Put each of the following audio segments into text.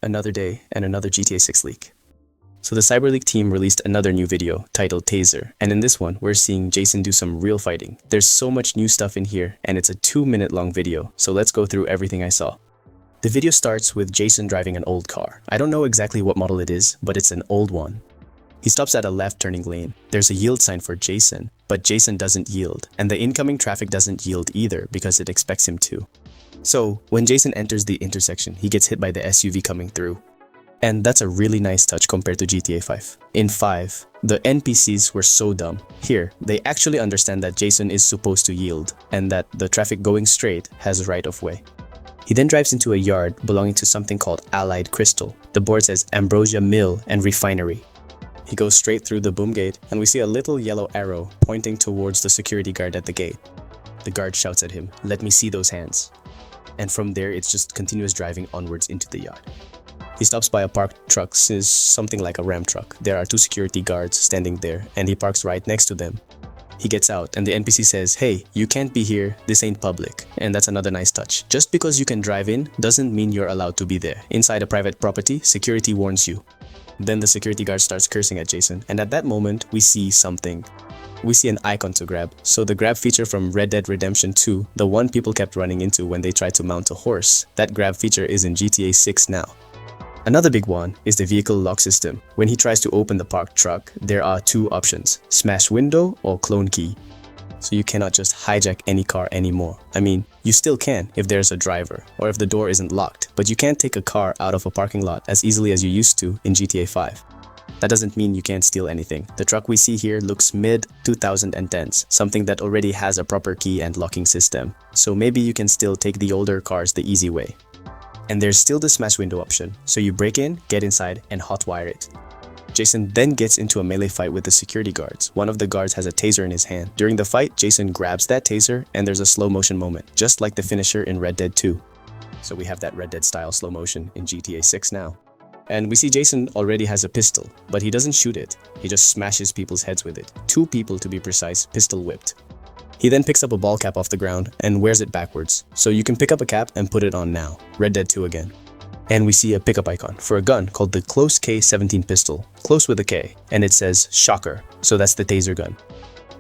Another day and another GTA 6 leak. So the Cyberleek team released another new video titled Taser, and in this one we're seeing Jason do some real fighting. There's so much new stuff in here and it's a 2-minute long video, so let's go through everything I saw. The video starts with Jason driving an old car. I don't know exactly what model it is, but it's an old one. He stops at a left turning lane. There's a yield sign for Jason, but Jason doesn't yield, and the incoming traffic doesn't yield either because it expects him to. So when Jason enters the intersection, he gets hit by the SUV coming through. And that's a really nice touch compared to GTA 5. In 5, the NPCs were so dumb. Here, they actually understand that Jason is supposed to yield, and that the traffic going straight has right of way. He then drives into a yard belonging to something called Allied Crystal. The board says Ambrosia Mill and Refinery. He goes straight through the boom gate, and we see a little yellow arrow pointing towards the security guard at the gate. The guard shouts at him, "Let me see those hands." And from there, it's just continuous driving onwards into the yard. He stops by a parked truck, is something like a Ram truck. There are 2 security guards standing there, and he parks right next to them. He gets out, and the NPC says, "Hey, you can't be here, this ain't public." And that's another nice touch. Just because you can drive in doesn't mean you're allowed to be there. Inside a private property, security warns you. Then the security guard starts cursing at Jason, and at that moment, we see something. We see an icon to grab. So the grab feature from Red Dead Redemption 2, the one people kept running into when they tried to mount a horse, that grab feature is in GTA 6 now. Another big one is the vehicle lock system. When he tries to open the parked truck, there are 2 options, smash window or clone key. So you cannot just hijack any car anymore. I mean, you still can if there's a driver or if the door isn't locked, but you can't take a car out of a parking lot as easily as you used to in GTA 5. That doesn't mean you can't steal anything. The truck we see here looks mid-2010s, something that already has a proper key and locking system. So maybe you can still take the older cars the easy way. And there's still the smash window option, so you break in, get inside, and hotwire it. Jason then gets into a melee fight with the security guards. One of the guards has a taser in his hand. During the fight, Jason grabs that taser and there's a slow motion moment, just like the finisher in Red Dead 2. So we have that Red Dead style slow motion in GTA 6 now. And we see Jason already has a pistol, but he doesn't shoot it. He just smashes people's heads with it. 2 people to be precise, pistol whipped. He then picks up a ball cap off the ground and wears it backwards. So you can pick up a cap and put it on now. Red Dead 2 again. And we see a pickup icon for a gun called the Klose K17 pistol, close with a K, and it says Shocker, so that's the taser gun.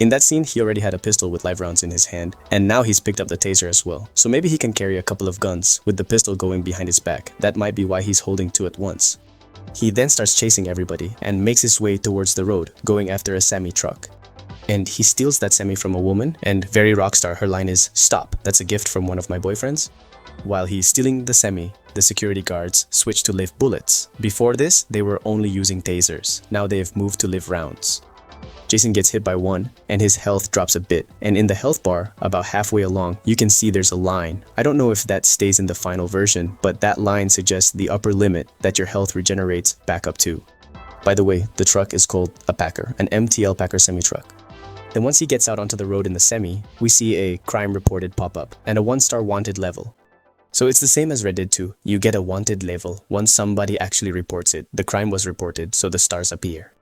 In that scene, he already had a pistol with live rounds in his hand, and now he's picked up the taser as well. So maybe he can carry a couple of guns with the pistol going behind his back. That might be why he's holding 2 at once. He then starts chasing everybody and makes his way towards the road, going after a semi truck. And he steals that semi from a woman, and very Rockstar, her line is, "Stop, that's a gift from one of my boyfriends." While he's stealing the semi, the security guards switch to live bullets. Before this, they were only using tasers. Now they've moved to live rounds. Jason gets hit by one, and his health drops a bit. And in the health bar, about halfway along, you can see there's a line. I don't know if that stays in the final version, but that line suggests the upper limit that your health regenerates back up to. By the way, the truck is called a Packer, an MTL Packer semi-truck. Then once he gets out onto the road in the semi, we see a crime reported pop up and a 1-star wanted level. So it's the same as Red Dead 2. You get a wanted level once somebody actually reports it. The crime was reported, so the stars appear.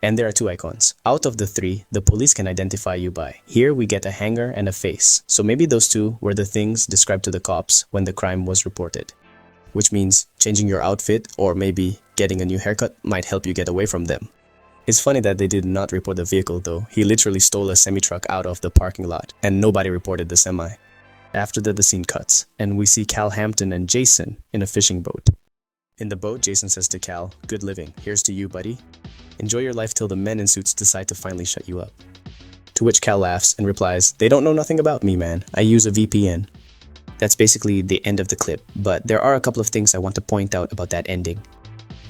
And there are 2 icons. Out of the 3, the police can identify you by. Here we get a hanger and a face. So maybe those 2 were the things described to the cops when the crime was reported. Which means changing your outfit or maybe getting a new haircut might help you get away from them. It's funny that they did not report the vehicle though. He literally stole a semi-truck out of the parking lot and nobody reported the semi. After that, the scene cuts, and we see Cal, Hampton, and Jason in a fishing boat. In the boat, Jason says to Cal, "Good living, here's to you, buddy. Enjoy your life till the men in suits decide to finally shut you up." To which Cal laughs and replies, "They don't know nothing about me, man. I use a VPN." That's basically the end of the clip, but there are a couple of things I want to point out about that ending.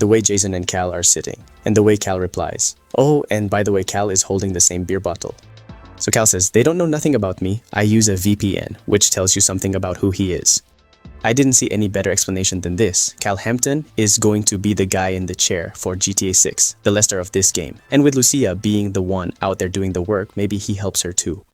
The way Jason and Cal are sitting, and the way Cal replies. Oh, and by the way, Cal is holding the same beer bottle. So Cal says, "They don't know nothing about me. I use a VPN," which tells you something about who he is. I didn't see any better explanation than this. Cal Hampton is going to be the guy in the chair for GTA 6, the Lester of this game. And with Lucia being the one out there doing the work, maybe he helps her too.